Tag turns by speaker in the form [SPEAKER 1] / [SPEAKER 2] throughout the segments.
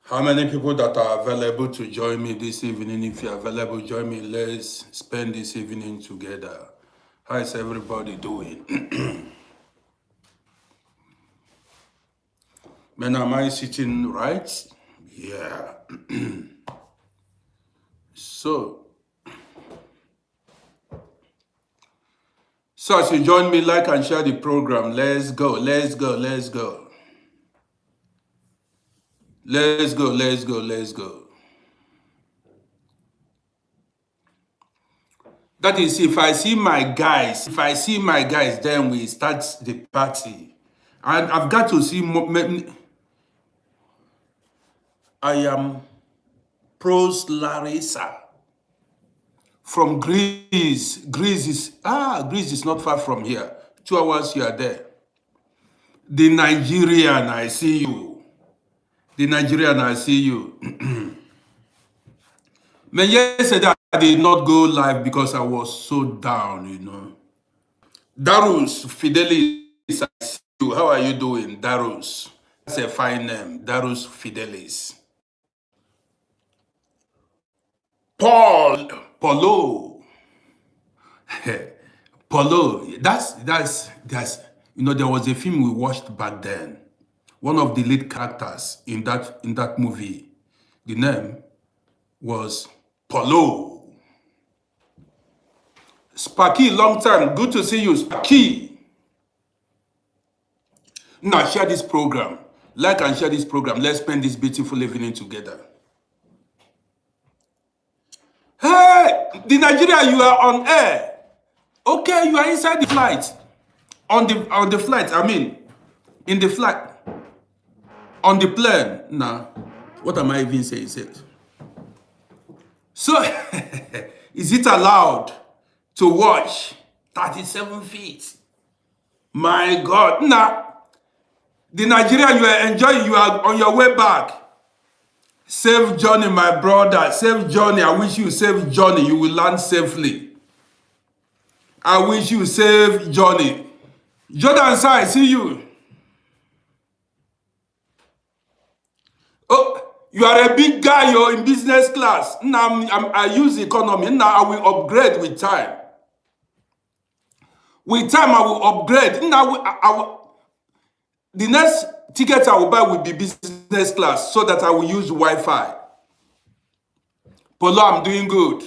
[SPEAKER 1] How many people that are available to join me this evening? If you're available, join me. Let's spend this evening together. How is everybody doing? Man, am I sitting right? Yeah. So as you join me, like and share the program. Let's go, let's go, let's go. Let's go, let's go, let's go. That is, if I see my guys, then we start the party. And I've got to see more. I am Pros Larissa from Greece. Greece is not far from here. 2 hours you are there. The Nigerian, I see you. The Nigerian, I see you. Man, yesterday I did not go live because I was so down. Darus Fidelis, I see you. How are you doing, Darus? That's a fine name, Darus Fidelis. Polo. Polo. That's there was a film we watched back then. One of the lead characters in that movie, the name was Polo. Sparky, long time. Good to see you, Sparky. Now share this program. Like and share this program. Let's spend this beautiful evening together. Hey, the Nigeria, you are on air. Okay, you are inside the flight. On the flight, I mean, in the flight. On the plane. Nah, what am I even saying? So, is it allowed to watch 37 feet? My God. Nah, the Nigeria, you are enjoying, you are on your way back. Safe journey, my brother. Safe journey. I wish you safe journey. You will land safely. I wish you safe journey. Jordan, sir, I see you. Oh, you are a big guy. You're in business class. Now I use economy. Now I will upgrade with time. With time, I will upgrade. Now the next ticket I will buy will be business class so that I will use Wi-Fi. Polo, I'm doing good.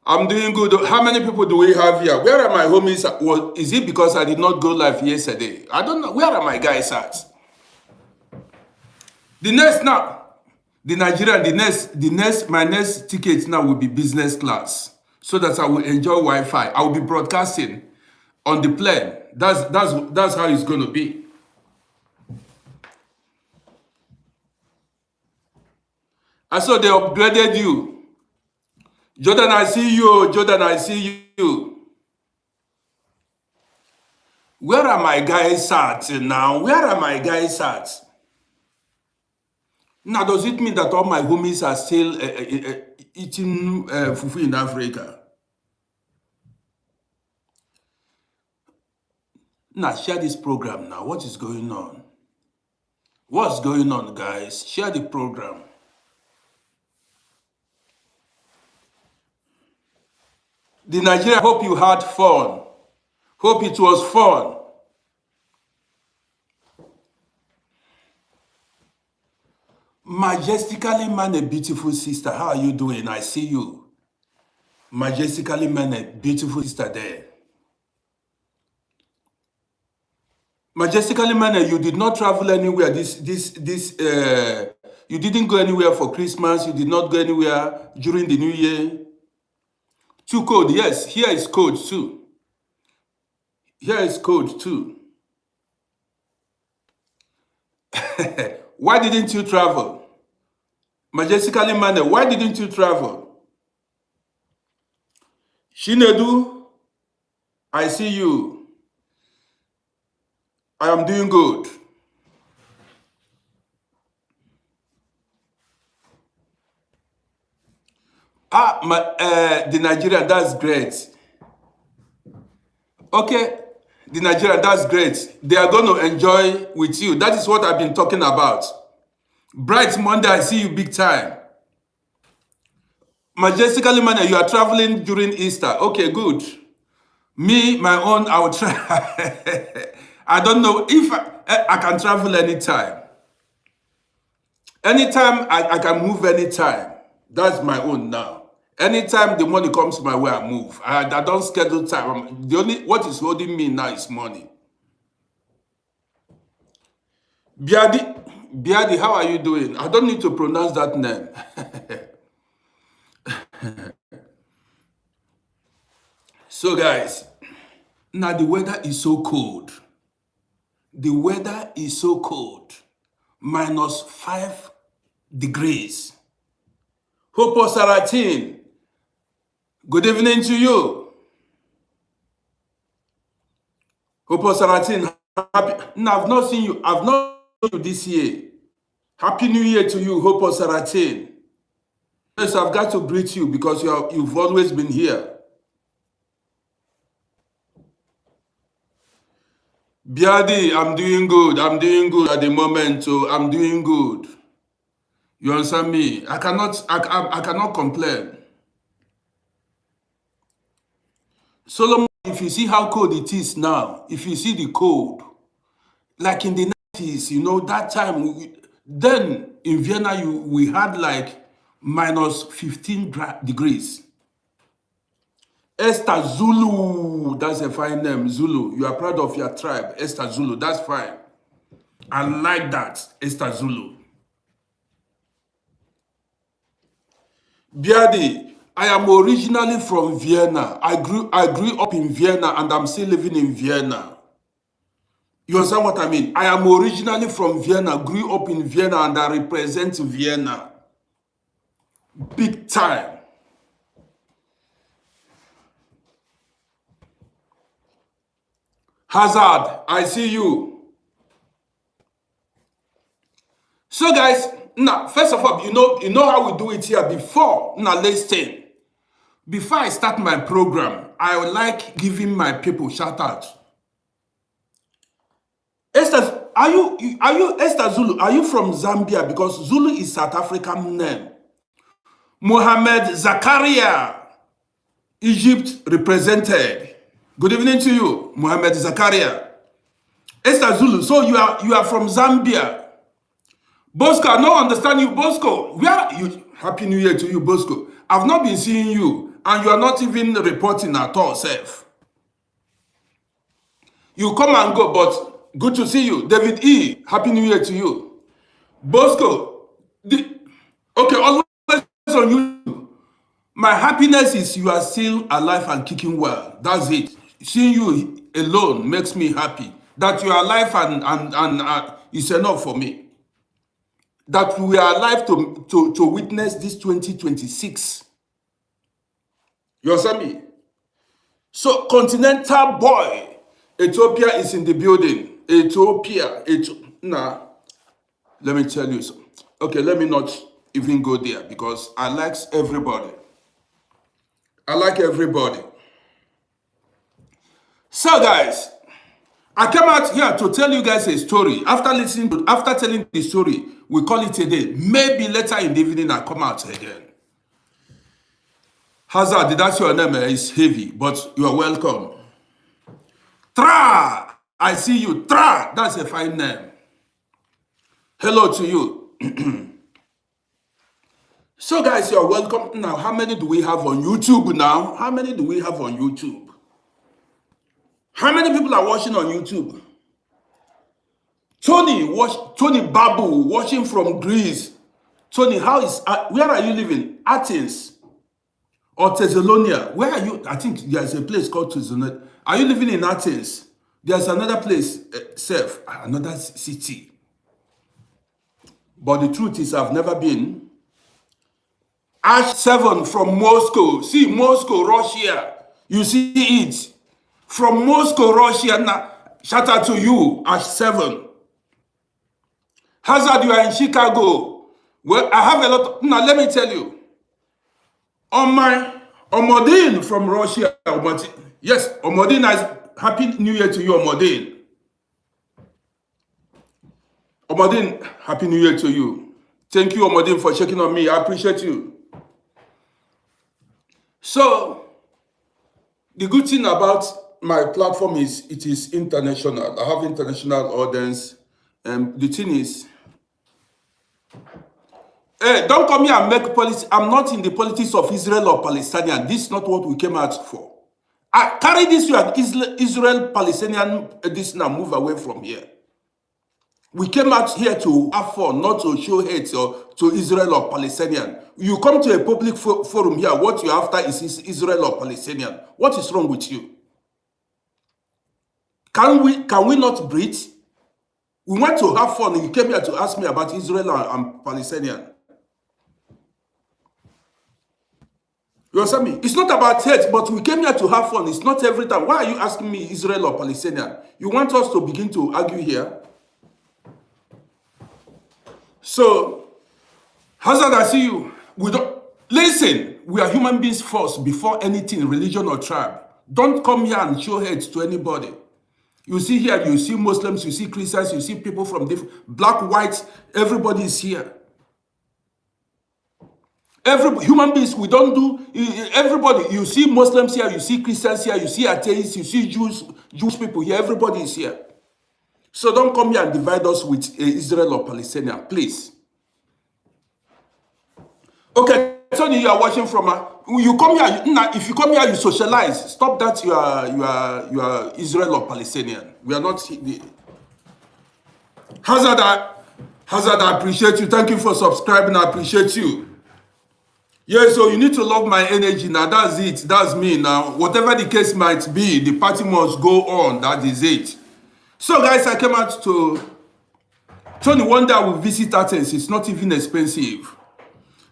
[SPEAKER 1] I'm doing good. How many people do we have here? Where are my homies? Well, is it because I did not go live yesterday? I don't know. Where are my guys at? The next now, the Nigerian, my next ticket now will be business class so that I will enjoy Wi-Fi. I will be broadcasting on the plane. That's how it's going to be. And so they upgraded you. Jordan, I see you. Jordan, I see you. Where are my guys at now? Where are my guys at? Now, does it mean that all my homies are still eating fufu in Africa? Now, share this program now. What is going on? What's going on, guys? Share the program. The Nigeria, hope you had fun. Hope it was fun. Majestically man, a beautiful sister. How are you doing? I see you. Majestically man, a beautiful sister there. Majestically man, you did not travel anywhere. You didn't go anywhere for Christmas. You did not go anywhere during the New Year. Too cold. Yes, here is cold too. Here is cold too. Why didn't you travel? Majestically Mane, why didn't you travel? Shinedu, I see you. I am doing good. The Nigerian, that's great. Okay, The Nigerian, that's great. They are going to enjoy with you. That is what I've been talking about. Bright Monday, I see you big time. Majestically manner, you are traveling during Easter. Okay, good. Me, my own, I will try. I don't know if I can travel anytime. Anytime, I can move anytime. That's my own now. Anytime the money comes my way, I move. I don't schedule time. What is holding me now is money. Biadi, how are you doing? I don't need to pronounce that name. So guys, now the weather is so cold. The weather is so cold. -5 degrees. Hopo Saratin, good evening to you. Hopo Saratin, I've not seen you. I've not seen you this year. Happy New Year to you, Hopo Saratin. Yes, I've got to greet you because you've always been here. Biadi, I'm doing good. I'm doing good at the moment, so I'm doing good. You understand me? I cannot complain. Solomon, if you see how cold it is now, if you see the cold, like in the 90s, you know, that time, then in Vienna, we had like -15 degrees. Esther Zulu, that's a fine name, Zulu. You are proud of your tribe, Esther Zulu, that's fine. I like that, Esther Zulu. Biadi, I am originally from Vienna. I grew up in Vienna and I'm still living in Vienna. You understand what I mean? I am originally from Vienna, grew up in Vienna, and I represent Vienna. Big time. Hazard, I see you. So guys, now first of all, you know how we do it here before. Now listen. Before I start my program, I would like giving my people shout out. Esther, are you Esther Zulu? Are you from Zambia? Because Zulu is South African name. Mohammed Zakaria, Egypt represented. Good evening to you, Mohammed Zakaria. Esther Zulu, so you are from Zambia. Bosco, I don't understand you, Bosco. Where are you? Happy New Year to you, Bosco. I've not been seeing you, and you are not even reporting at all, Seth. You come and go, but good to see you. David E., Happy New Year to you. Bosco, okay, always on you. My happiness is you are still alive and kicking well. That's it. Seeing you alone makes me happy. That you are alive and is enough for me. That we are alive to witness this 2026. You understand me? So, continental boy, Ethiopia is in the building. Ethiopia. Nah, let me tell you something. Okay, let me not even go there because I like everybody. I like everybody. So, guys, I came out here to tell you guys a story. After telling the story, we call it a day. Maybe later in the evening, I come out again. Hazard, that's your name. It's heavy, but you are welcome. Tra, I see you. Tra, that's a fine name. Hello to you. So, guys, you're welcome. Now, how many do we have on YouTube now? How many do we have on YouTube? How many people are watching on YouTube? Tony Babu, watching from Greece. Tony, where are you living? Athens or Thessalonica? Where are you? I think there's a place called Thessalonica. Are you living in Athens? There's another place, another city. But the truth is, I've never been. Ash 7 from Moscow. See, Moscow, Russia. You see it. From Moscow, Russia. Now, shout out to you, Ash 7. Hazard, you are in Chicago. Well, I have a lot. Now, let me tell you. Omodin from Russia. Yes, Omodin Happy New Year to you, Omodin. Omodin, Happy New Year to you. Thank you, Omodin, for checking on me. I appreciate you. So, the good thing about my platform is it is international. I have international audience. The thing is, hey, don't come here and make politics. I'm not in the politics of Israel or Palestinian. This is not what we came out for. I carry this you and Israel, Palestinian, this now move away from here. We came out here to have fun, not to show hate or to Israel or Palestinian. You come to a public forum here, what you're after is Israel or Palestinian. What is wrong with you? Can we not breathe? We want to have fun. You came here to ask me about Israel and Palestinian. You understand me? It's not about hate, but we came here to have fun. It's not every time. Why are you asking me Israel or Palestinian? You want us to begin to argue here? So, Hazard, I see you. We don't listen. We are human beings first before anything, religion or tribe. Don't come here and show hate to anybody. You see here, you see Muslims, you see Christians, you see people from different black, white. Everybody is here. Every human beings, we don't do everybody. You see Muslims here, you see Christians here, you see atheists, you see Jewish people here. Everybody is here. So don't come here and divide us with Israel or Palestinian, please. Okay, Tony, you are watching from you come here. If you come here, you socialize. Stop that. You are Israel or Palestinian. We are not. Hazard, I appreciate you. Thank you for subscribing. I appreciate you. Yeah, so you need to love my energy now. That's it. That's me now. Whatever the case might be, the party must go on. That is it. So, guys, I came out to Tony. One day I will visit Athens. It's not even expensive.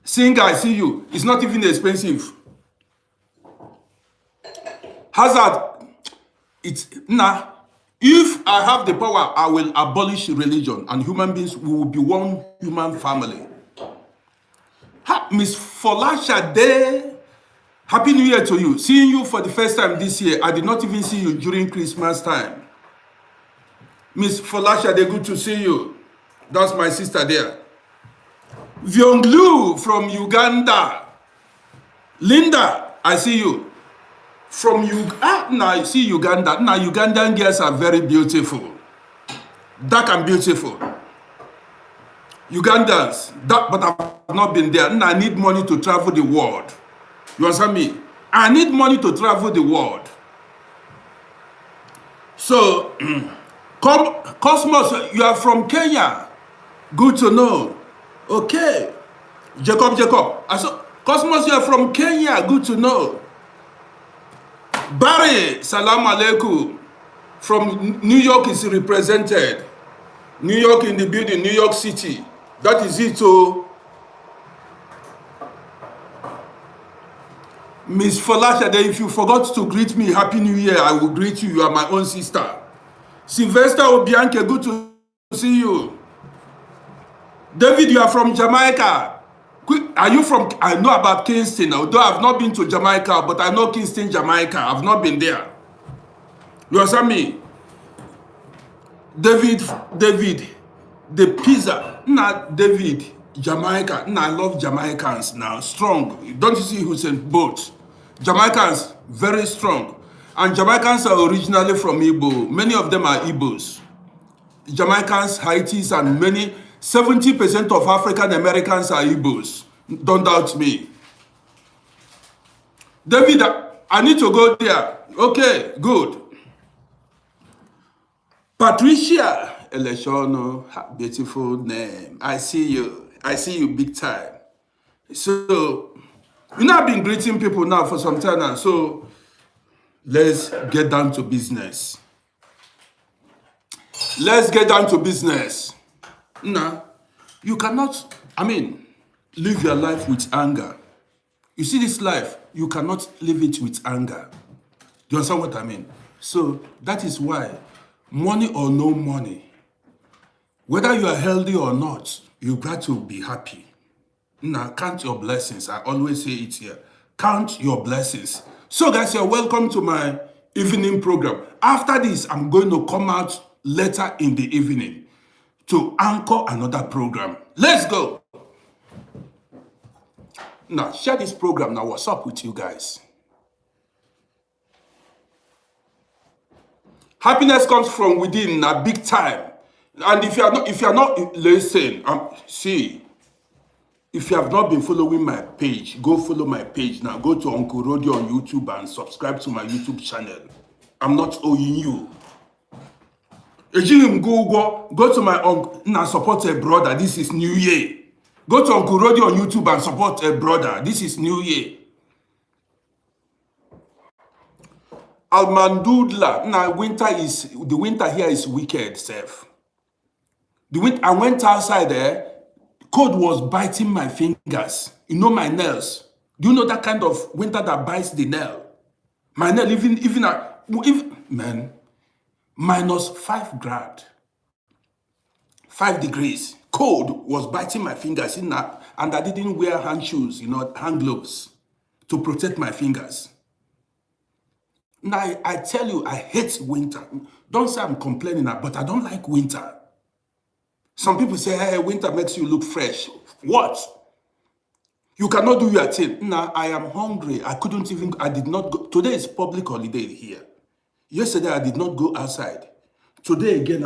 [SPEAKER 1] Seeing I see you. It's not even expensive. Hazard, it's nah. If I have the power, I will abolish religion, and human beings will be one human family. Miss Folashade, Happy New Year to you. Seeing you for the first time this year. I did not even see you during Christmas time. Miss Folashade, good to see you. That's my sister there. Vyonglu from Uganda. Linda, I see you. From now I see Uganda. Now Ugandan girls are very beautiful. Dark and beautiful. Ugandans, but I've not been there. Now I need money to travel the world. You understand me? I need money to travel the world. So, Cosmos, you are from Kenya. Good to know. Okay. Jacob. I saw Cosmos, you are from Kenya. Good to know. Barry, salam alaikum. From New York is represented. New York in the building, New York City. That is it. So, Miss Folashade, if you forgot to greet me, Happy New Year, I will greet you. You are my own sister. Sylvester Obianke, good to see you. David, you are from Jamaica. Are you from, I know about Kingston, although I've not been to Jamaica, but I know Kingston, Jamaica. I've not been there. You understand me? David, the pizza. Nah, David, Jamaica. Nah, I love Jamaicans now. Strong. Don't you see Hussein Bolt? Jamaicans, very strong. And Jamaicans are originally from Igbo. Many of them are Igbos. Jamaicans, Haitis, and many, 70% of African Americans are Igbos. Don't doubt me. David, I need to go there. Okay, good. Patricia Elechono, beautiful name. I see you big time. So, you know, I've been greeting people now for some time now. So, let's get down to business. Let's get down to business. Now, you cannot, live your life with anger. You see this life, you cannot live it with anger. Do you understand what I mean? So, that is why, money or no money, whether you are healthy or not, you got to be happy. Now, count your blessings. I always say it here. Count your blessings. So, guys, you're welcome to my evening program. After this, I'm going to come out later in the evening to anchor another program. Let's go. Now, share this program. Now, what's up with you guys? Happiness comes from within, a big time. And if you are not listen, see, if you have not been following my page, go follow my page now. Go to Uncle Rodi on YouTube and subscribe to my YouTube channel. I'm not owing you. Go to my uncle and support a brother. This is New Year. Go to Uncle Rodi on YouTube and support a brother. This is New Year. Almandudla. Now the winter here is wicked, Seth. I went outside there. Cold was biting my fingers. You know my nails. Do you know that kind of winter that bites the nail? My nail, even man, -5 degrees. Cold was biting my fingers and I didn't wear hand shoes, hand gloves to protect my fingers. Now, I tell you, I hate winter. Don't say I'm complaining, but I don't like winter. Some people say, hey, winter makes you look fresh. What? You cannot do your thing. Now, I am hungry. I did not go. Today is public holiday here. Yesterday, I did not go outside. Today, again,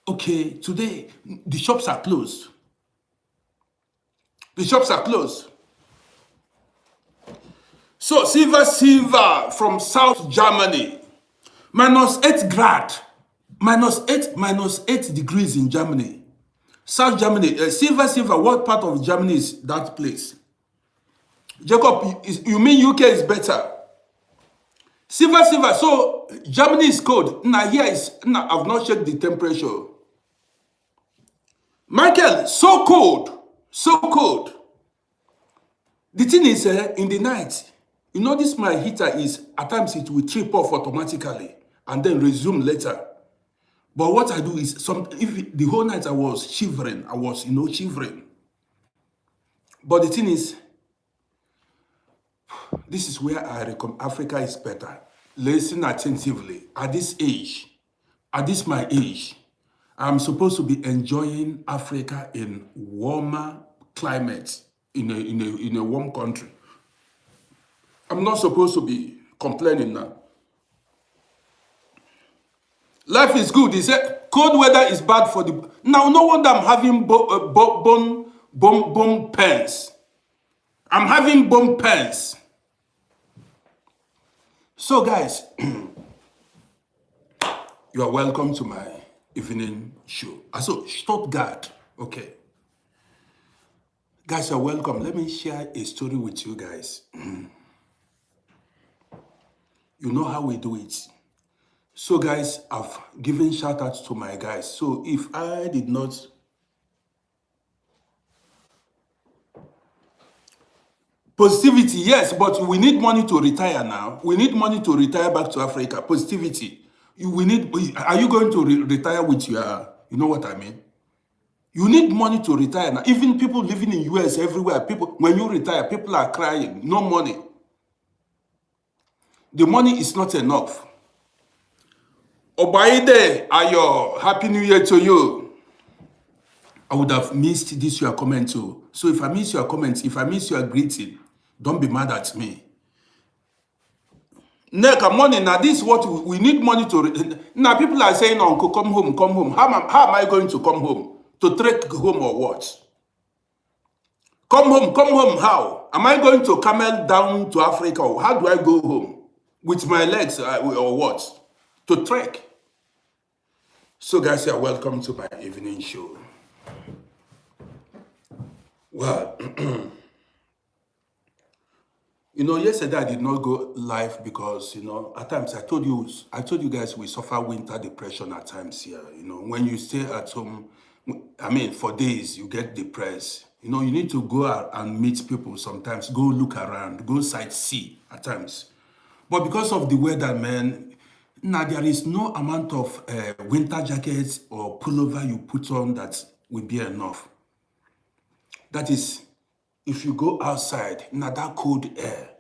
[SPEAKER 1] today, the shops are closed. The shops are closed. So, Silver from South Germany, -8 grad, -8 degrees in Germany. South Germany, Silver, what part of Germany is that place? Jacob, you mean UK is better? Silver, so Germany is cold. Now I've not checked the temperature. Michael, so cold. The thing is, in the night, this my heater is, at times it will trip off automatically and then resume later. But what I do is, if the whole night I was shivering, shivering. But the thing is, this is where I reckon Africa is better. Listen attentively. At my age, I'm supposed to be enjoying Africa in warmer climate, in a warm country. I'm not supposed to be complaining now. Life is good. He said, cold weather is bad for the... Now, no wonder I'm having bone pains. I'm having bone pains. So, guys, you are welcome to my evening show. So, Stuttgart, okay. Guys, you're welcome. Let me share a story with you guys. You know how we do it. So guys, I've given shout outs to my guys. So if I did not... Positivity, yes, but we need money to retire now. We need money to retire back to Africa. Positivity. Are you going to retire with your... You know what I mean? You need money to retire now. Even people living in US everywhere, when you retire, people are crying. No money. The money is not enough. Obaide, Ayo, Happy New Year to you. I would have missed this your comment too. So if I miss your comments, if I miss your greeting, don't be mad at me. Next money, now this is what we need money to... Now people are saying, Uncle, come home, come home. How am I going to come home? To trek home or what? Come home, how? Am I going to camel down to Africa? Or how do I go home? With my legs or what? To trek. So guys, you're welcome to my evening show. Well, yesterday I did not go live because, at times I told you guys we suffer winter depression at times here. When you stay at home, for days you get depressed. You need to go out and meet people sometimes, go look around, go sightsee at times. But because of the weather, man, now there is no amount of winter jackets or pullover you put on that will be enough. That is, if you go outside, now that cold air,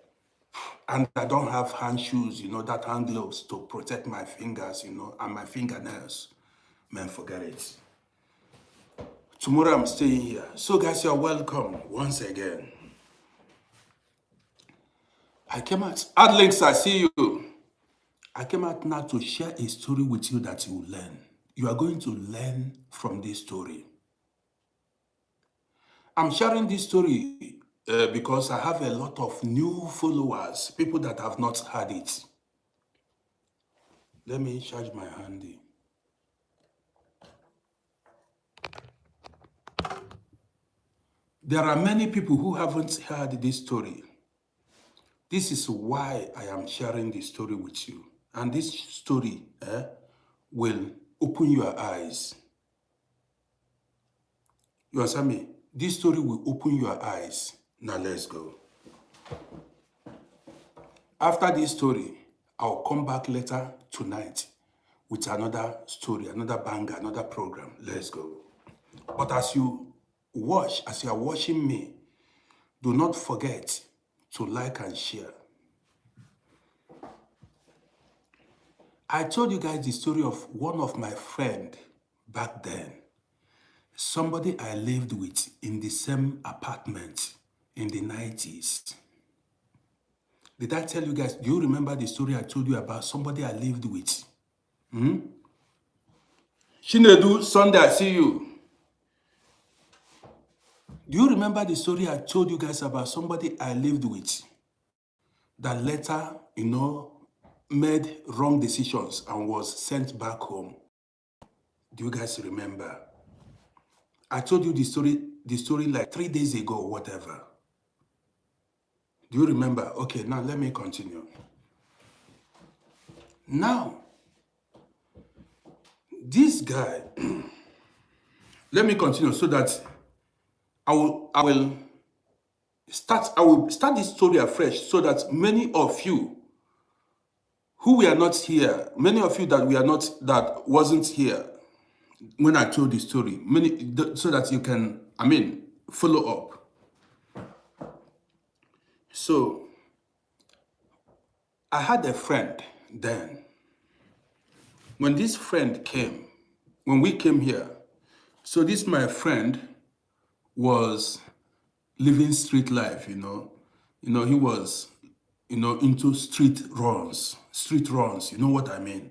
[SPEAKER 1] And I don't have hand shoes, that hand gloves to protect my fingers, and my fingernails. Man, forget it. Tomorrow I'm staying here. So guys, you're welcome once again. I came out. Add links, I see you. I came out now to share a story with you that you will learn. You are going to learn from this story. I'm sharing this story because I have a lot of new followers, people that have not heard it. Let me charge my handy. There are many people who haven't heard this story. This is why I am sharing this story with you. And this story will open your eyes. You understand me? This story will open your eyes. Now let's go. After this story, I'll come back later tonight with another story, another banger, another program. Let's go. But as you are watching me, do not forget to like and share. I told you guys the story of one of my friend back then. Somebody I lived with in the same apartment in the 90s. Did I tell you guys, do you remember the story I told you about somebody I lived with? Chinedu, Sunday, I see you. Do you remember the story I told you guys about somebody I lived with that later, made wrong decisions and was sent back home? Do you guys remember? I told you the story like 3 days ago or whatever. Do you remember? Okay, now let me continue. Now, this guy, let me continue so that I will start this story afresh so that many of you who were not here, many of you that wasn't here when I told the story, so that you can, follow up. So, I had a friend then. When this friend came, when we came here, so this my friend was living street life, he was, into street runs, you know what I mean?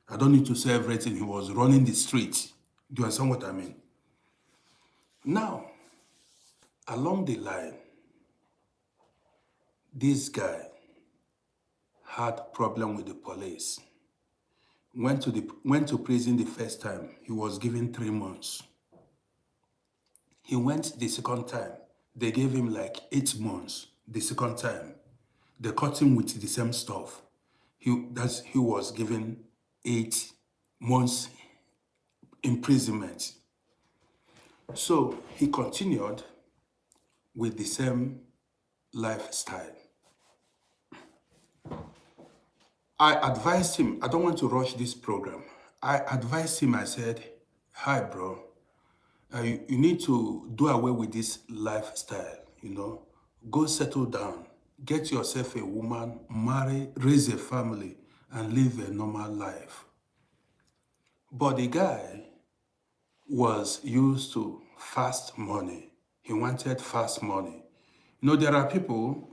[SPEAKER 1] I don't need to say everything. He was running the street. Do you understand what I mean? Now, along the line, this guy had problem with the police. Went to prison the first time. He was given 3 months. He went the second time. They gave him like 8 months. The second time, they caught him with the same stuff. He was given 8 months imprisonment. So he continued with the same lifestyle. I advised him, I don't want to rush this program. I advised him, I said, hi bro, you need to do away with this lifestyle, Go settle down, get yourself a woman, marry, raise a family, and live a normal life. But the guy was used to fast money. He wanted fast money. There are people,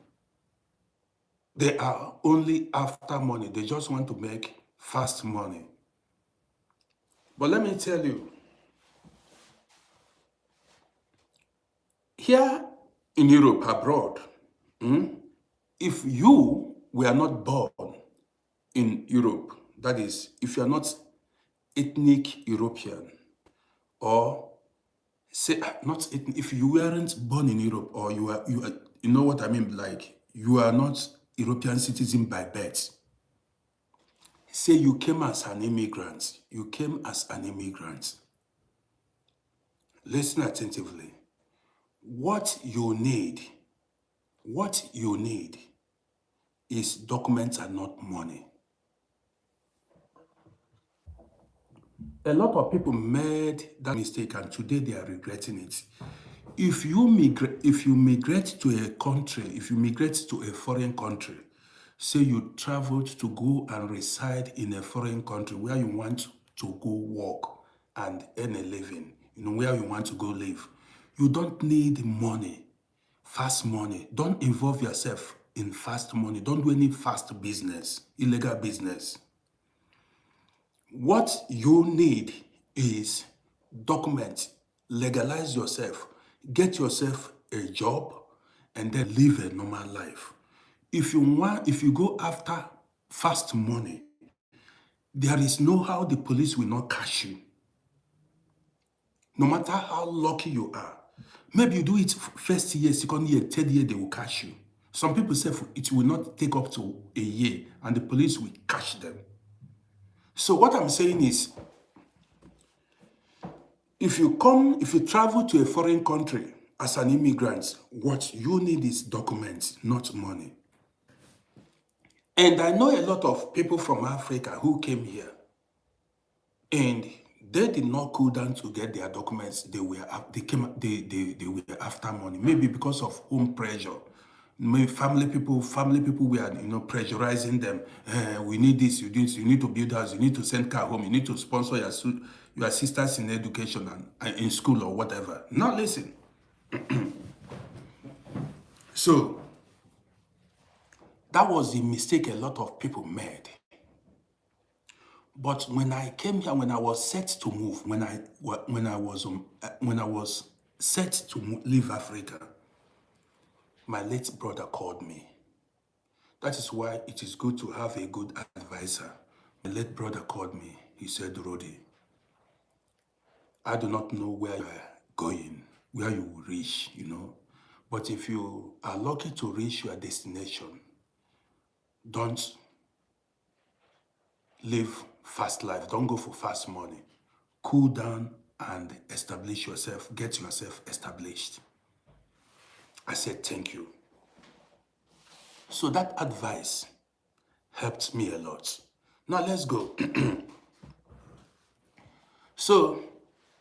[SPEAKER 1] they are only after money. They just want to make fast money. But let me tell you, here in Europe, abroad, if you were not born in Europe, that is, if you are not ethnic European, or say not ethnic, if you weren't born in Europe, or you know what I mean, like you are not European citizen by birth. Say you came as an immigrant. Listen attentively. What you need is documents and not money. A lot of people made that mistake and today they are regretting it. If you migrate to a country, if you migrate to a foreign country, Say you traveled to go and reside in a foreign country where you want to go work and earn a living, where you want to go live. You don't need money, fast money. Don't involve yourself in fast money. Don't do any fast business, illegal business. What you need is document, legalize yourself, get yourself a job, and then live a normal life. If you go after fast money, there is no how the police will not catch you. No matter how lucky you are. Maybe you do it first year, second year, third year, they will catch you. Some people say it will not take up to a year and the police will catch them. So what I'm saying is, if you travel to a foreign country as an immigrant, what you need is documents, not money. And I know a lot of people from Africa who came here and they did not cool down to get their documents. They were after money, maybe because of home pressure. Maybe family people were pressurizing them. We need this, you need to build house, you need to send car home, you need to sponsor your sisters in education and in school or whatever. Now listen. So that was the mistake a lot of people made. But when I came here, when I was set to move, when I was set to leave Africa, my late brother called me. That is why it is good to have a good advisor. My late brother called me. He said, Rodi, I do not know where you are going, where you will reach, But if you are lucky to reach your destination, don't live fast life. Don't go for fast money. Cool down and establish yourself. Get yourself established. I said, thank you. So that advice helped me a lot. Now let's go. So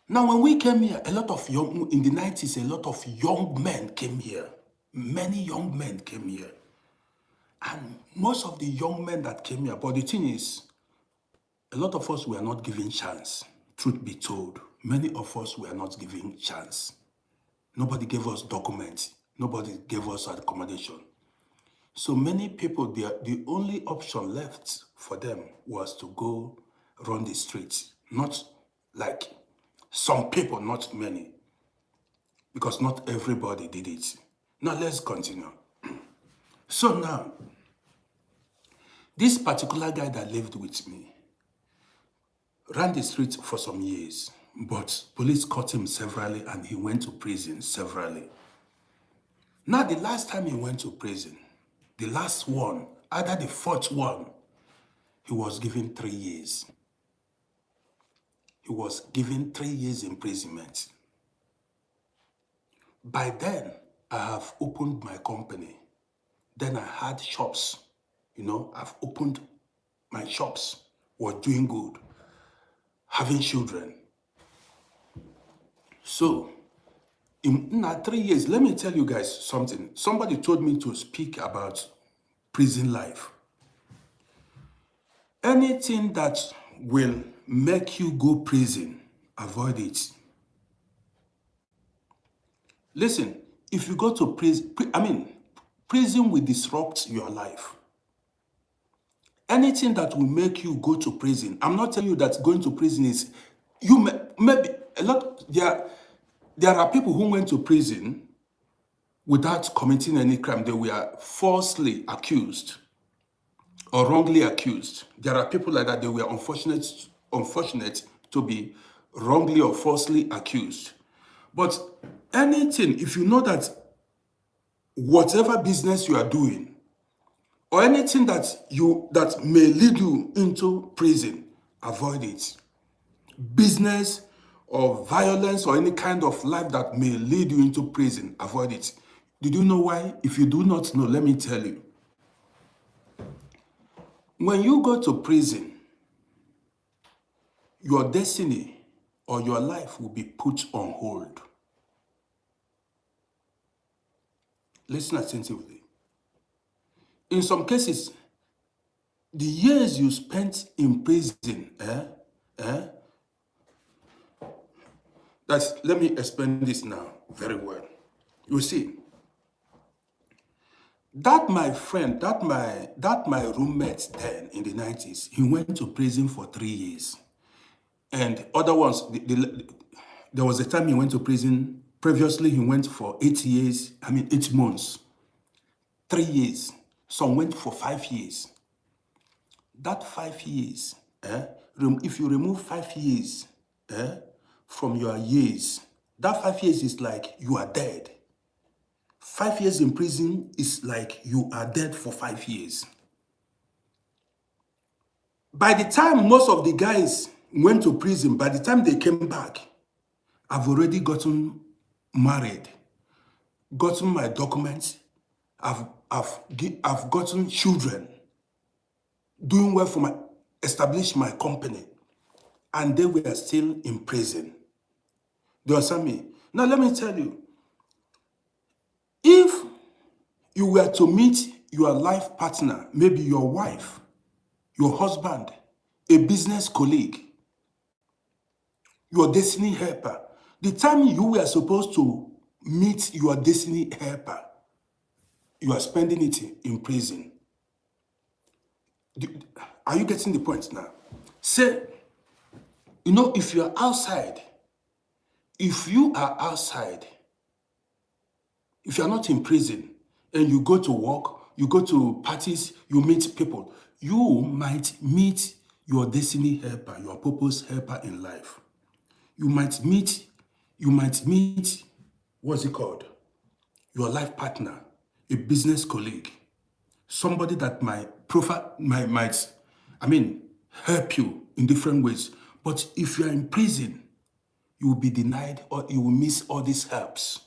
[SPEAKER 1] now when we came here, in the 90s, a lot of young men came here. Many young men came here. And most of the young men that came here, but the thing is, a lot of us were not given chance. Truth be told, many of us were not given chance. Nobody gave us documents. Nobody gave us accommodation. So many people, the only option left for them was to go run the streets. Not like some people, not many. Because not everybody did it. Now let's continue. So now, this particular guy that lived with me ran the street for some years, but police caught him severally and he went to prison severally. Now, the last time he went to prison, the last one, either the fourth one, he was given 3 years. He was given 3 years imprisonment. By then, I have opened my company. Then I had shops. I've opened my shops, was doing good, having children. So, in 3 years, let me tell you guys something. Somebody told me to speak about prison life. Anything that will make you go prison, avoid it. Listen, if you go to prison, prison will disrupt your life. Anything that will make you go to prison, I'm not telling you that going to prison is, maybe a lot, there are people who went to prison without committing any crime. They were falsely accused or wrongly accused. There are people like that. They were unfortunate to be wrongly or falsely accused. But anything, if you know that whatever business you are doing, or anything that may lead you into prison, avoid it. Business or violence or any kind of life that may lead you into prison, avoid it. Did you know why? If you do not know, let me tell you. When you go to prison, your destiny or your life will be put on hold. Listen attentively. In some cases, The years you spent in prison, let me explain this now very well. You see, that my friend, that my roommate then in the 90s, he went to prison for 3 years. And other ones, there was a time he went to prison. Previously, he went for 8 years, 8 months, 3 years. Some went for 5 years. That 5 years, if you remove 5 years from your years, that 5 years is like you are dead. 5 years in prison is like you are dead for 5 years. By the time most of the guys went to prison, by the time they came back, I've already gotten married, gotten my documents, I've gotten children, doing well for established my company, and they were still in prison. Do you understand me? Now let me tell you, if you were to meet your life partner, maybe your wife, your husband, a business colleague, your destiny helper, the time you were supposed to meet your destiny helper, you are spending it in prison. Are you getting the point now? Say, if you are outside, if you are outside, if you are not in prison, and you go to work, you go to parties, you meet people, you might meet your destiny helper, your purpose helper in life. You might meet, what's it called? Your life partner, a business colleague, somebody that might help you in different ways. But if you are in prison, you will be denied or you will miss all these helps.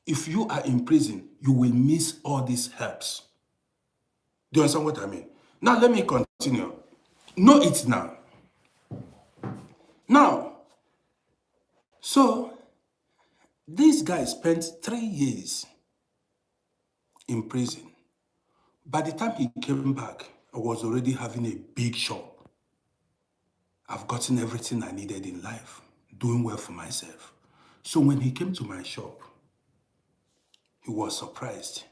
[SPEAKER 1] If you are in prison, you will miss all these helps. Do you understand what I mean? Now let me continue. Know it now. Now, so this guy spent 3 years in prison. By the time he came back, I was already having a big shop. I've gotten everything I needed in life, doing well for myself. So when he came to my shop, he was surprised.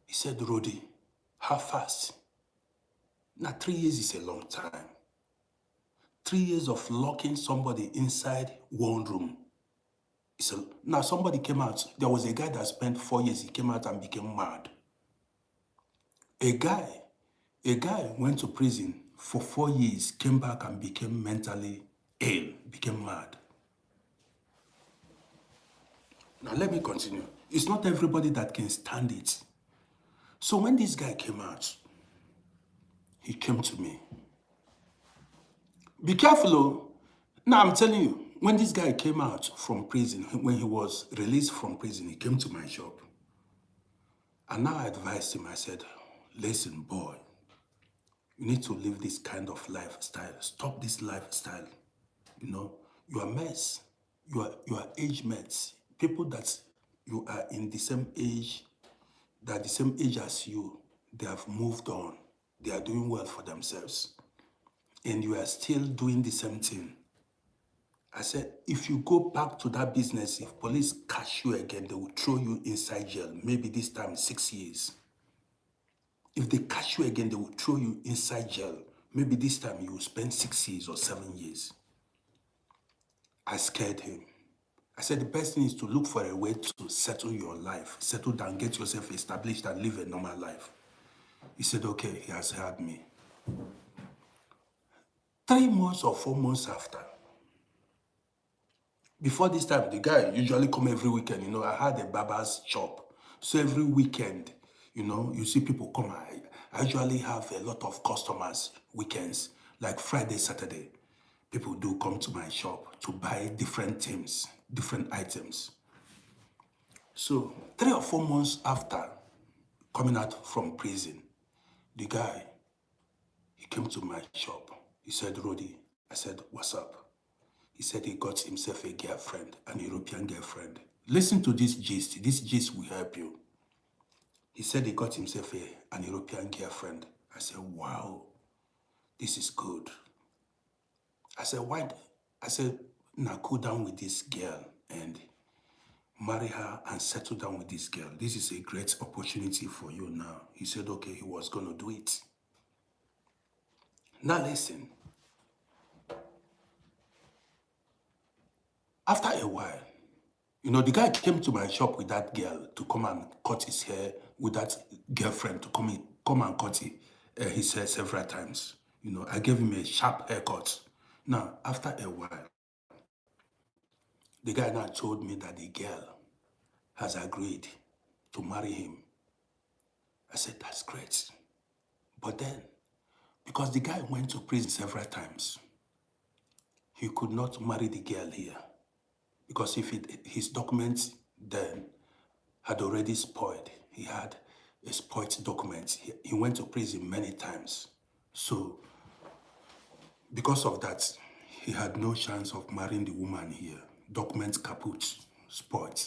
[SPEAKER 1] He said, Rodi, how fast? Now 3 years is a long time. 3 years of locking somebody inside one room. Now somebody came out. There was a guy that spent 4 years. He came out and became mad. A guy went to prison for 4 years, came back and became mentally ill, became mad. Now let me continue. It's not everybody that can stand it. So when this guy came out, he came to me. Be careful, oh. Now I'm telling you, when this guy came out from prison, when he was released from prison, he came to my shop. And now I advised him, I said, listen, boy, you need to live this kind of lifestyle. Stop this lifestyle. Your mates, your age mates, people that you are in the same age, that are the same age as you, they have moved on. They are doing well for themselves. And you are still doing the same thing. I said, if you go back to that business, if police catch you again, they will throw you inside jail, maybe this time 6 years. If they catch you again, they will throw you inside jail. Maybe this time you will spend 6 years or 7 years. I scared him. I said, the best thing is to look for a way to settle your life, settle down, get yourself established and live a normal life. He said, okay, he has heard me. 3 months or 4 months after, before this time, the guy usually come every weekend. I had a barber's shop. So every weekend, you see people come. I usually have a lot of customers weekends, like Friday, Saturday. People do come to my shop to buy different things, different items. So 3 or 4 months after coming out from prison, the guy, he came to my shop. He said, Rodi. I said, what's up? He said he got himself a girlfriend, an European girlfriend. Listen to this gist. This gist will help you. He said he got himself an European girlfriend. I said, wow, this is good. I said, why? I said, now cool down with this girl and marry her and settle down with this girl. This is a great opportunity for you now. He said, okay, he was going to do it. Now listen. After a while, the guy came to my shop with that girl to come and cut his hair, with that girlfriend to come and cut his hair several times. I gave him a sharp haircut. Now, after a while, the guy now told me that the girl has agreed to marry him. I said, that's great. But then, because the guy went to prison several times, he could not marry the girl here. Because if his documents then had already spoiled, he had a spoiled document. He went to prison many times. So, because of that, he had no chance of marrying the woman here. Documents kaput, spoiled.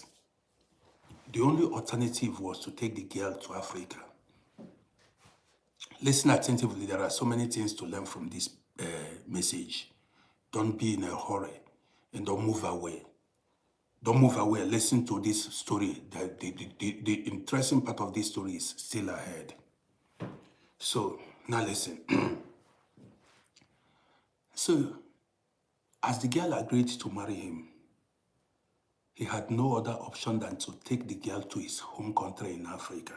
[SPEAKER 1] The only alternative was to take the girl to Africa. Listen attentively, there are so many things to learn from this message. Don't be in a hurry and don't move away. Don't move away. Listen to this story. The interesting part of this story is still ahead. So, now listen. So, as the girl agreed to marry him, he had no other option than to take the girl to his home country in Africa.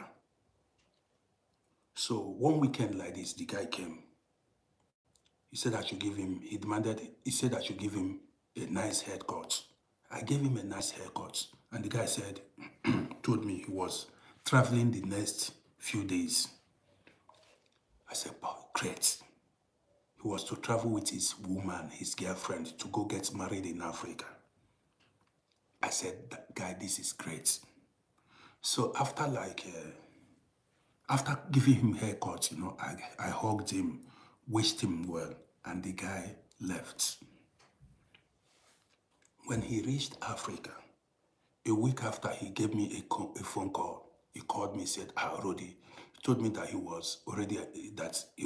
[SPEAKER 1] So, one weekend like this, the guy came. He said I should give him, he said I should give him a nice haircut. I gave him a nice haircut. And the guy said, told me he was traveling the next few days. I said, boy, great. He was to travel with his woman, his girlfriend, to go get married in Africa. I said, guy, this is great. So after giving him haircut, I hugged him, wished him well, and the guy left. When he reached Africa, a week after, he gave me a phone call. He called me, said, Rodi. He told me that he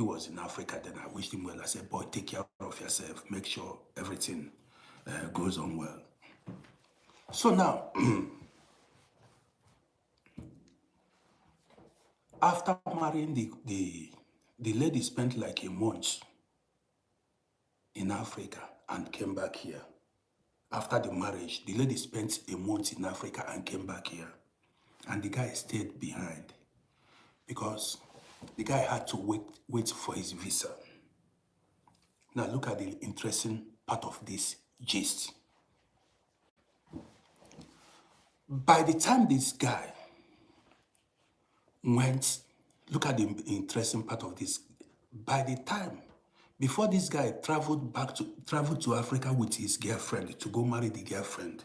[SPEAKER 1] was in Africa. Then I wished him well. I said, boy, take care of yourself. Make sure everything goes on well. So now, after marrying the lady spent like a month in Africa and came back here. After the marriage, the lady spent a month in Africa and came back here. And the guy stayed behind because the guy had to wait for his visa. Now look at the interesting part of this gist. By the time this guy went, look at the interesting part of this. By the time, before this guy traveled to Africa with his girlfriend to go marry the girlfriend,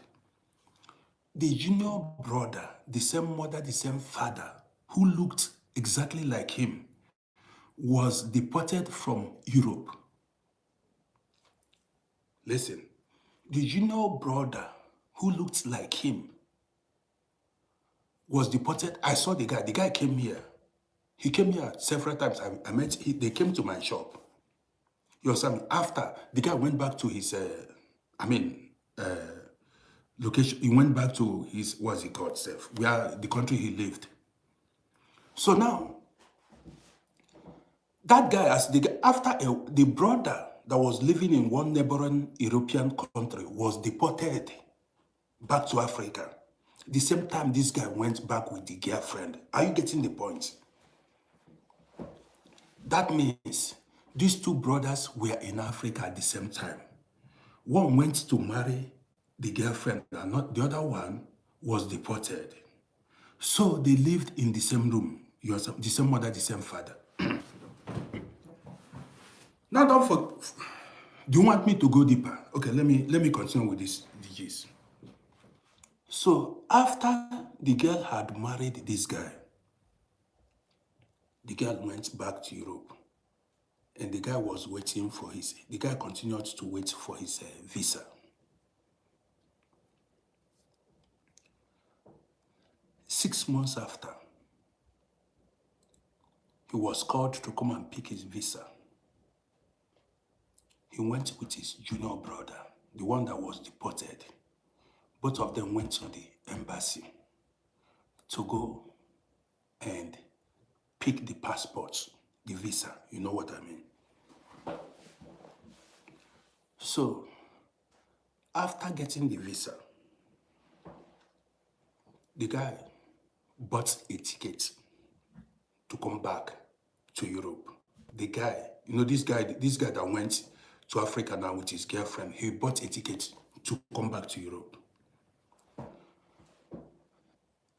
[SPEAKER 1] the junior brother, the same mother, the same father, who looked exactly like him, was deported from Europe. Listen, the junior brother who looked like him was deported. I saw the guy. The guy came here. He came here several times. They came to my shop. You understand me? After, the guy went back to his, location. He went back to his, what's it called, where the country he lived. So now, that guy, the brother that was living in one neighboring European country was deported back to Africa. The same time this guy went back with the girlfriend. Are you getting the point? That means these two brothers were in Africa at the same time. One went to marry the girlfriend, and not the other one was deported. So they lived in the same room. The same mother, the same father. Now do you want me to go deeper? Okay, let me continue with this gist. So after the girl had married this guy, the girl went back to Europe. And the guy was waiting for the guy continued to wait for his visa. 6 months after, He was called to come and pick his visa. He went with his junior brother, the one that was deported. Both of them went to the embassy to go and pick the passports, the visa. You know what I mean? So, after getting the visa, the guy bought a ticket to come back to Europe. The guy, this guy that went to Africa now with his girlfriend, he bought a ticket to come back to Europe.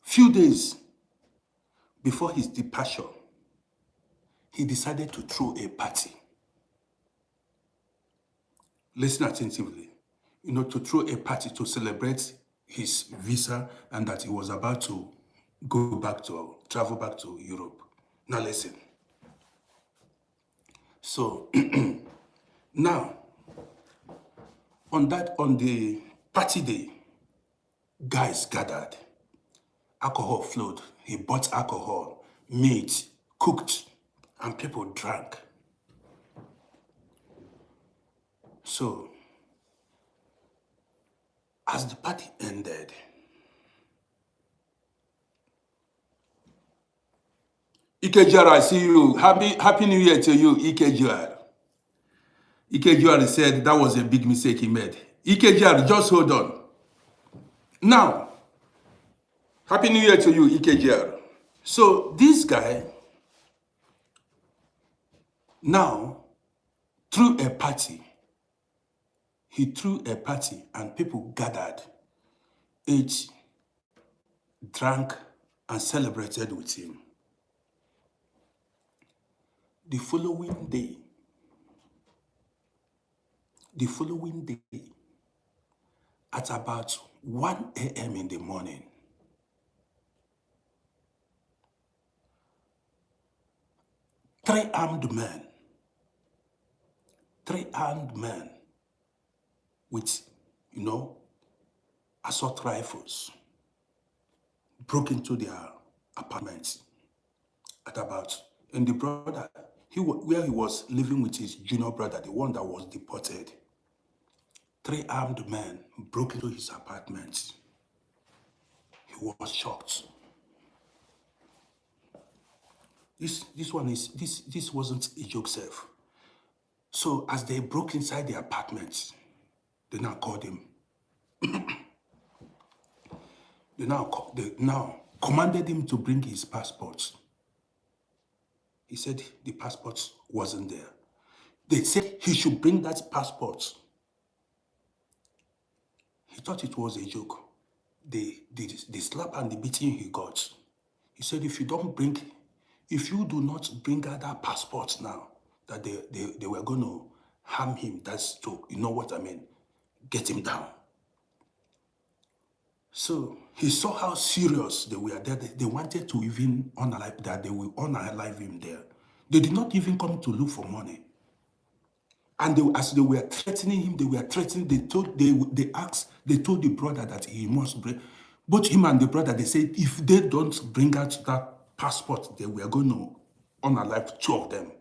[SPEAKER 1] Few days before his departure, he decided to throw a party. Listen attentively. To throw a party to celebrate his visa and that he was about to travel back to Europe. Now listen. So now, on the party day, guys gathered. Alcohol flowed. He bought alcohol, meat, cooked, and people drank. So, as the party ended, Ikejara, I see you. Happy New Year to you, Ikejara. Ikejara said that was a big mistake he made. Ikejara, just hold on. Now, Happy New Year to you, Ikejara. So this guy now threw a party. He threw a party and people gathered, ate, drank, and celebrated with him. The following day, at about 1 a.m. in the morning, three armed men with, assault rifles broke into their apartments at about, and the brother, where he was living with his junior brother, the one that was deported. Three armed men broke into his apartment. He was shocked. This wasn't a joke, self. So as they broke inside the apartment, they now called him. They now commanded him to bring his passports. He said the passport wasn't there. They said he should bring that passport. He thought it was a joke. The slap and the beating he got. He said, if you do not bring out that passport now, that they were going to harm him, that's to, you know what I mean, get him down. So he saw how serious they were there. They wanted to even they will unalive him there. They did not even come to look for money. And as they were threatening him, they told the brother that he must bring, both him and the brother, they said if they don't bring out that passport, they were going to unalive two of them.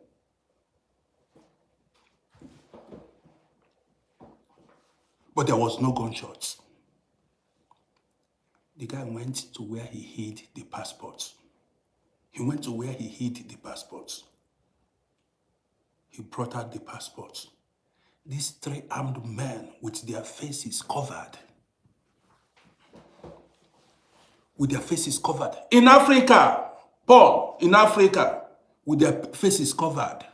[SPEAKER 1] But there was no gunshots. The guy went to where he hid the passports. He brought out the passports. These three armed men with their faces covered. In Africa, Paul, with their faces covered.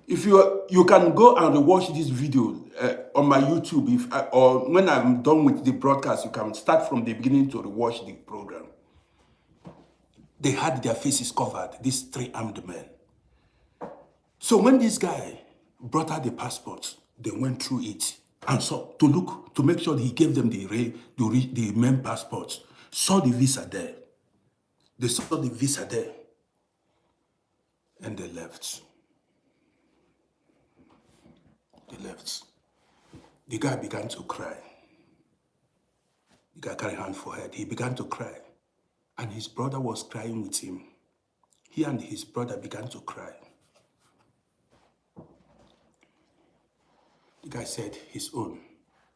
[SPEAKER 1] If you can go and watch this video on my YouTube, or when I'm done with the broadcast, you can start from the beginning to watch the program. They had their faces covered, these three armed men. So when this guy brought out the passports, they went through it and saw to make sure he gave them the main passports. Saw the visa there. They saw the visa there, and they left. The guy began to cry. The guy carried hand for head. He began to cry, and his brother was crying with him. he and his brother began to cry. The guy said his own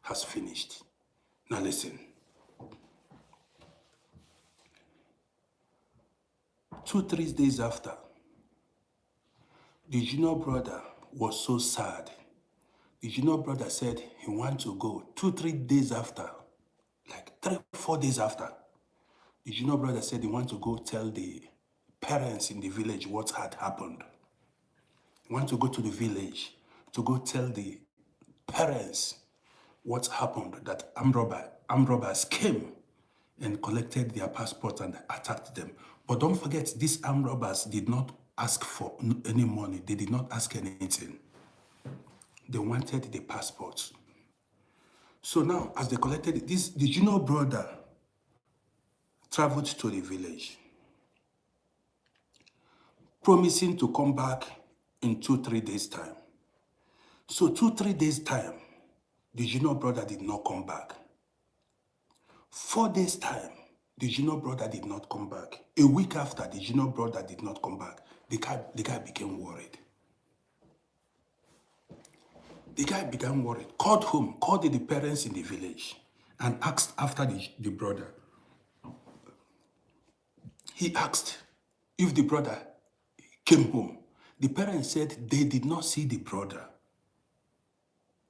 [SPEAKER 1] has finished. Now listen. 2-3 days after, the junior brother was so sad. The junior brother said he wanted to go. 2-3 days after, like 3-4 days after, the junior brother said he wanted to go tell the parents in the village what had happened. He wanted to go to the village to go tell the parents what happened, that armed robbers came and collected their passport and attacked them. But don't forget, these armed robbers did not ask for any money. They did not ask anything. They wanted the passports. So now, as they collected it, the junior brother traveled to the village, promising to come back in 2-3 days' time. So 2-3 days' time, the junior brother did not come back. 4 days' time, the junior brother did not come back. A week after, the junior brother did not come back. The guy became worried. The guy began worried, called home, called the parents in the village, and asked after the brother. He asked if the brother came home. The parents said they did not see the brother.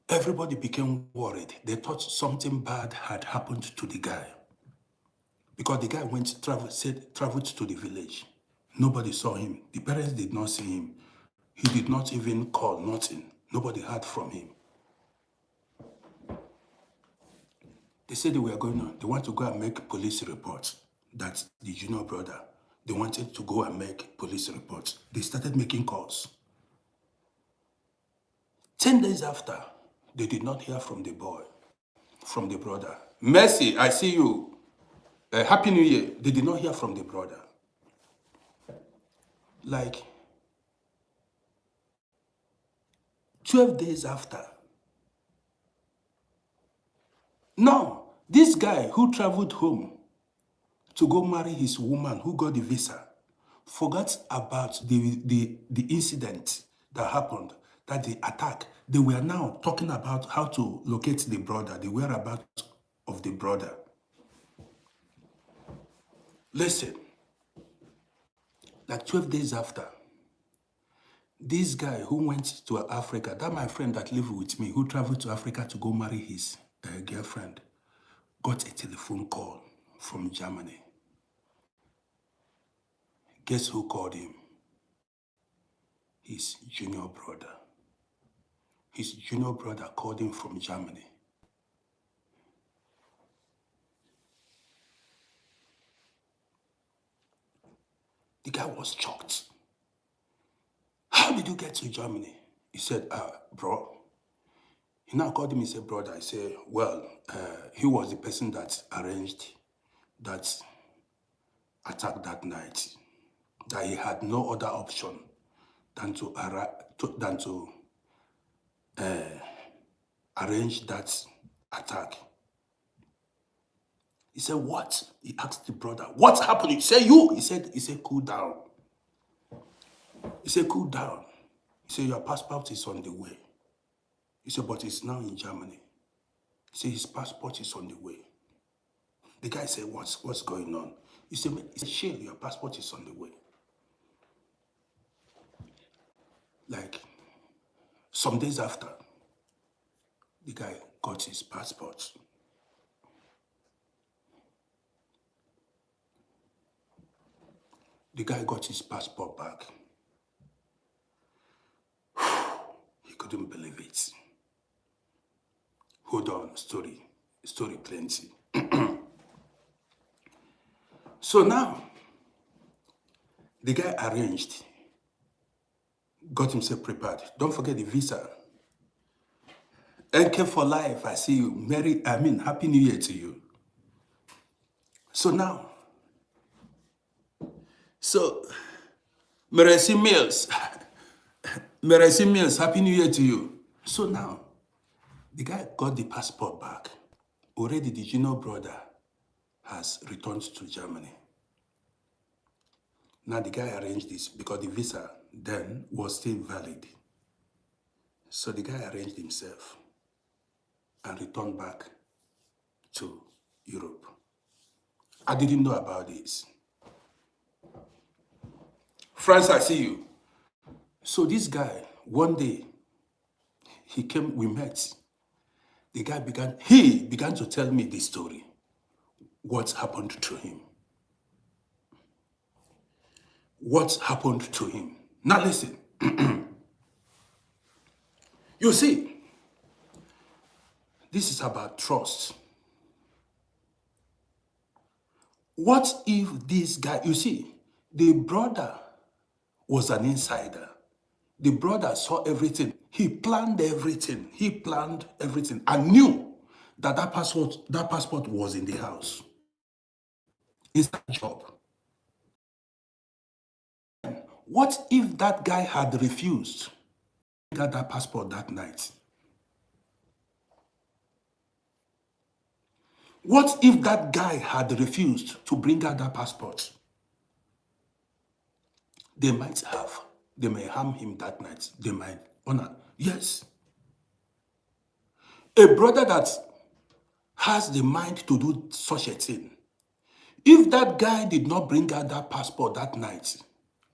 [SPEAKER 1] Everybody became worried. They thought something bad had happened to the guy. Because the guy traveled to the village. Nobody saw him. The parents did not see him. He did not even call, nothing. Nobody heard from him. They said they want to go and make police reports. That the junior brother, they wanted to go and make police reports. They started making calls. 10 days after, they did not hear from the boy, from the brother. Mercy, I see you. Happy New Year. They did not hear from the brother. Like 12 days after. Now, this guy who traveled home to go marry his woman who got the visa forgot about the incident that happened, that the attack. They were now talking about how to locate the brother, the whereabouts of the brother. Listen, like 12 days after, this guy who went to Africa, that my friend that lived with me, who traveled to Africa to go marry his girlfriend, got a telephone call from Germany. Guess who called him? His junior brother. His junior brother called him from Germany. The guy was shocked. How did you get to Germany? He said, bro. He now called him, he said, brother. I said, well, he was the person that arranged that attack that night. That he had no other option than to arrange that attack. He said, what? He asked the brother, what's happening? He said, you. He said, cool down. He said, cool down. He said, your passport is on the way. He said, but it's now in Germany. He said, his passport is on the way. The guy said, what's going on? He said, chill, your passport is on the way. Like, some days after, the guy got his passport. The guy got his passport back. He couldn't believe it. Hold on, story plenty. So now, the guy arranged, got himself prepared. Don't forget the visa. NK for life, I see you. Happy New Year to you. So now, Mercy Mills, Happy New Year to you. So now, the guy got the passport back. Already the junior brother has returned to Germany. Now the guy arranged this because the visa then was still valid. So the guy arranged himself and returned back to Europe. I didn't know about this. France, I see you. So this guy, one day, he came, we met. The guy began to tell me the story. What happened to him? What happened to him? Now listen. You see, this is about trust. What if this guy, you see, the brother was an insider. The brother saw everything. He planned everything. He planned everything and knew that that passport was in the house. It's that job. What if that guy had refused to get that passport that night? What if that guy had refused to bring out that passport? They may harm him that night. They might honor. Yes. A brother that has the mind to do such a thing, if that guy did not bring out that passport that night,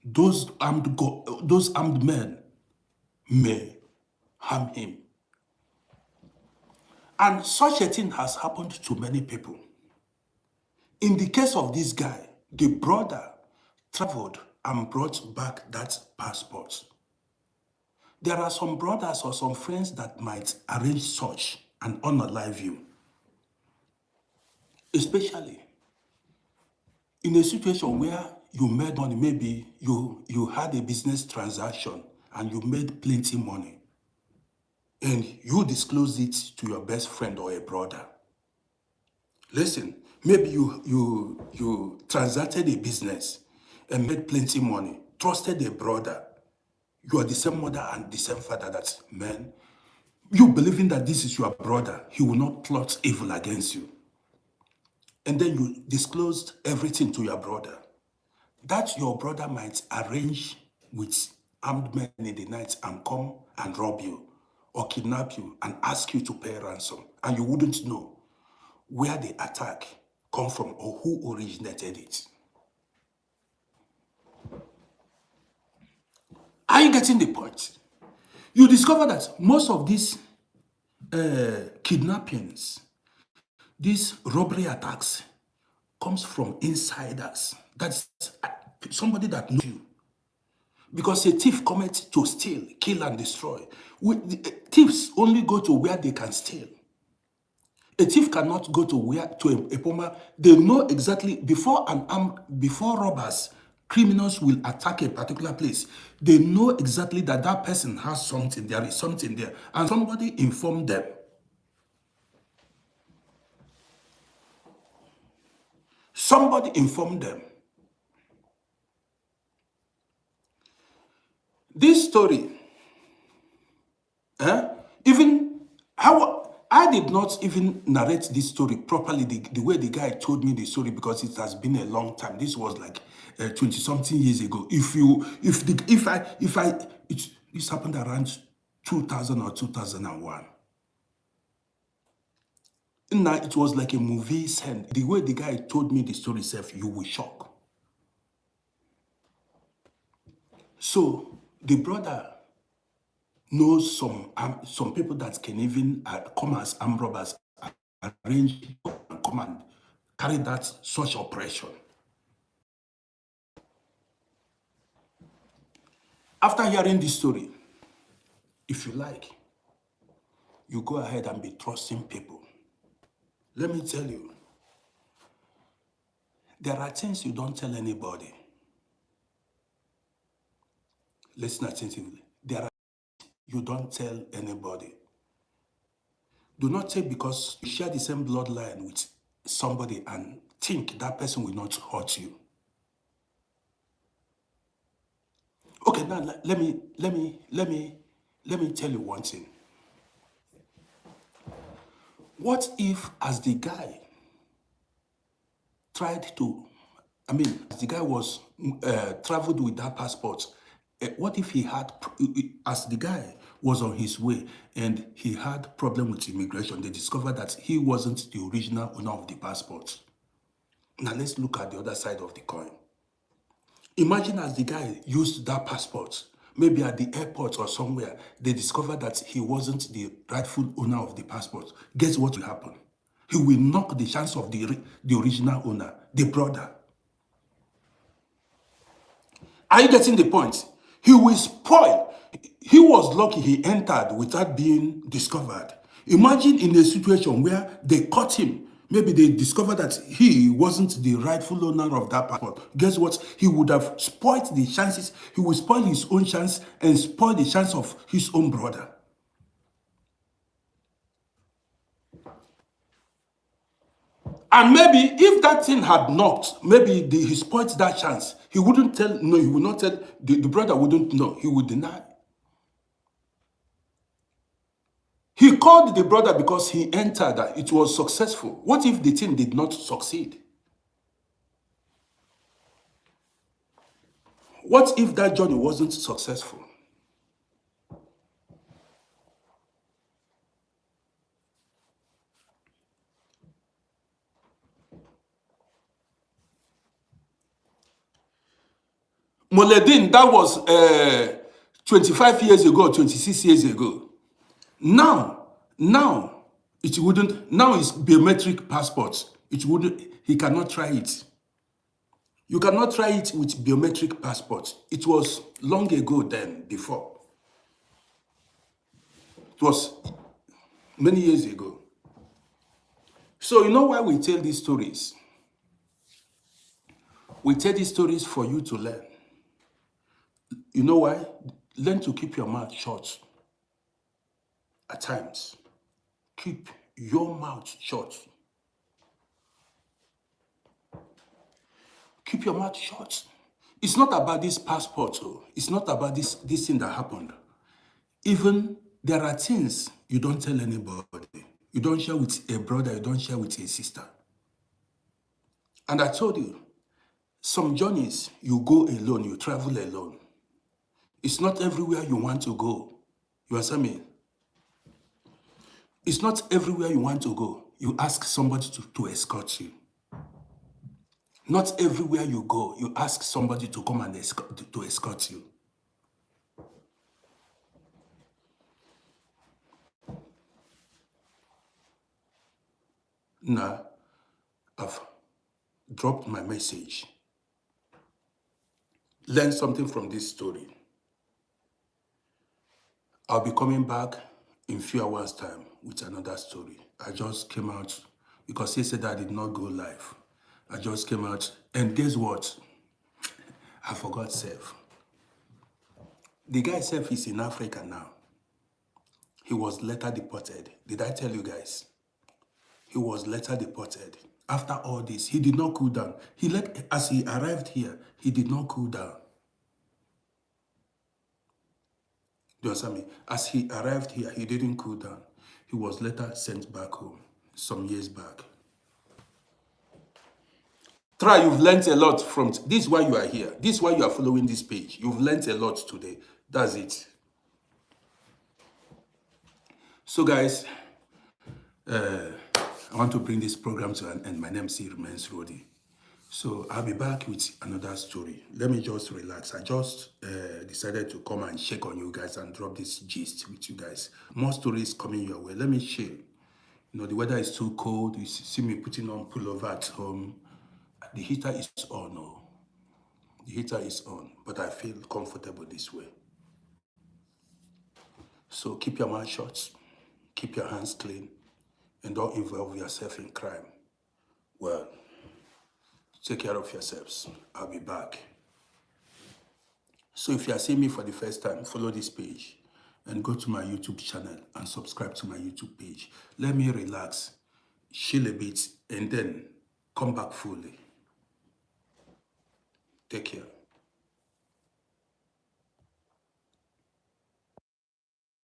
[SPEAKER 1] those armed men may harm him. And such a thing has happened to many people. In the case of this guy, the brother traveled and brought back that passport. There are some brothers or some friends that might arrange such and unalive you. Especially in a situation where you made money, maybe you had a business transaction and you made plenty money, and you disclose it to your best friend or a brother. Listen, maybe you transacted a business and made plenty money, trusted a brother. You are the same mother and the same father. That man, you believing that this is your brother, he will not plot evil against you. And then you disclosed everything to your brother. That your brother might arrange with armed men in the night and come and rob you or kidnap you and ask you to pay ransom. And you wouldn't know where the attack come from or who originated it. Are you getting the point? You discover that most of these kidnappings, these robbery attacks, comes from insiders. That's somebody that knows you. Because a thief comes to steal, kill, and destroy. Thieves only go to where they can steal. A thief cannot go to a poma. They know exactly before robbers, criminals will attack a particular place. They know exactly that that person has something. There is something there, and somebody informed them. Somebody informed them. This story, even how I did not even narrate this story properly the way the guy told me the story, because it has been a long time. This was like 20-something years ago. This happened around 2000 or 2001. Now it was like a movie scene. The way the guy told me the story itself, you will shock. So the brother knows some people that can even come as armed robbers, arrange and come and carry that such operation. After hearing this story, if you like, you go ahead and be trusting people. Let me tell you, there are things you don't tell anybody. Listen attentively. There are things you don't tell anybody. Do not take because you share the same bloodline with somebody and think that person will not hurt you. Okay, now let me tell you one thing. What if, as the guy tried to I mean, the guy was traveled with that passport. What if he had, as the guy was on his way and he had problem with immigration, they discovered that he wasn't the original owner of the passport. Now let's look at the other side of the coin. Imagine as the guy used that passport, maybe at the airport or somewhere, they discovered that he wasn't the rightful owner of the passport. Guess what will happen? He will knock the chance of the original owner, the brother. Are you getting the point? He will spoil. He was lucky he entered without being discovered. Imagine in a situation where they caught him. Maybe they discovered that he wasn't the rightful owner of that passport. Guess what? He would have spoiled the chances. He would spoil his own chance and spoil the chance of his own brother. And maybe if that thing had knocked, maybe he spoiled that chance. He wouldn't tell, no, he would not tell, the brother wouldn't know. He would deny. He called the brother because he entered that it was successful. What if the thing did not succeed? What if that journey wasn't successful? Moledin, that was 25 years ago, 26 years ago. Now it wouldn't. Now it's biometric passports. It wouldn't. He cannot try it. You cannot try it with biometric passports. It was long ago then, before. It was many years ago. So you know why we tell these stories? We tell these stories for you to learn. You know why? Learn to keep your mouth shut. At times, keep your mouth shut. Keep your mouth shut. It's not about this passport. Oh. It's not about this thing that happened. Even there are things you don't tell anybody. You don't share with a brother. You don't share with a sister. And I told you, some journeys you go alone. You travel alone. It's not everywhere you want to go. You understand me? It's not everywhere you want to go. You ask somebody to escort you. Not everywhere you go, you ask somebody to come and escort you. Now, I've dropped my message. Learn something from this story. I'll be coming back in a few hours' time with another story. I just came out because he said I did not go live. I just came out, and guess what? I forgot self. The guy self is in Africa now. He was later deported. Did I tell you guys? He was later deported. After all this, he did not cool down. As he arrived here, he did not cool down. Do you understand me? As he arrived here, he didn't cool down. He was later sent back home some years back. Try, you've learned a lot from this is why you are here. This is why you are following this page. You've learned a lot today. That's it. So guys, I want to bring this program to an end. My name still remains Rodi. So I'll be back with another story. Let me just relax. I just decided to come and check on you guys and drop this gist with you guys. More stories coming your way. Let me share. You know, the weather is too cold. You see me putting on pullover at home. The heater is on. Oh. The heater is on. But I feel comfortable this way. So keep your mouth shut. Keep your hands clean. And don't involve yourself in crime. Well, take care of yourselves. I'll be back. So if you are seeing me for the first time, follow this page and go to my YouTube channel and subscribe to my YouTube page. Let me relax, chill a bit, and then come back fully. Take care.